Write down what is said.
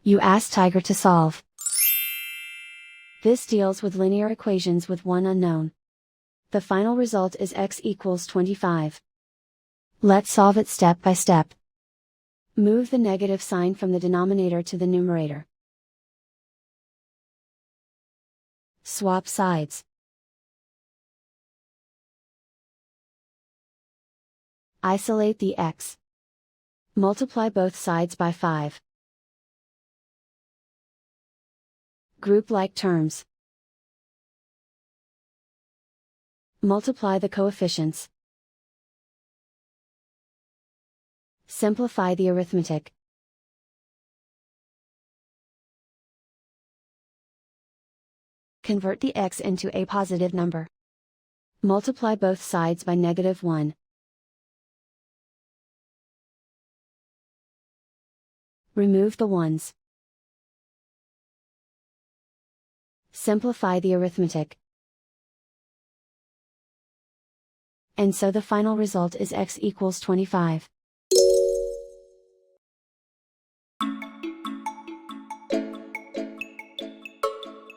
You ask Tiger to solve. This deals with linear equations with one unknown. The final result is x equals 25. Let's solve it step by step. Move the negative sign from the denominator to the numerator. Swap sides. Isolate the x. Multiply both sides by 5. Group like terms. Multiply the coefficients. Simplify the arithmetic. Convert the x into a positive number. Multiply both sides by -1. Remove the ones. Simplify the arithmetic. And so the final result is x equals 25.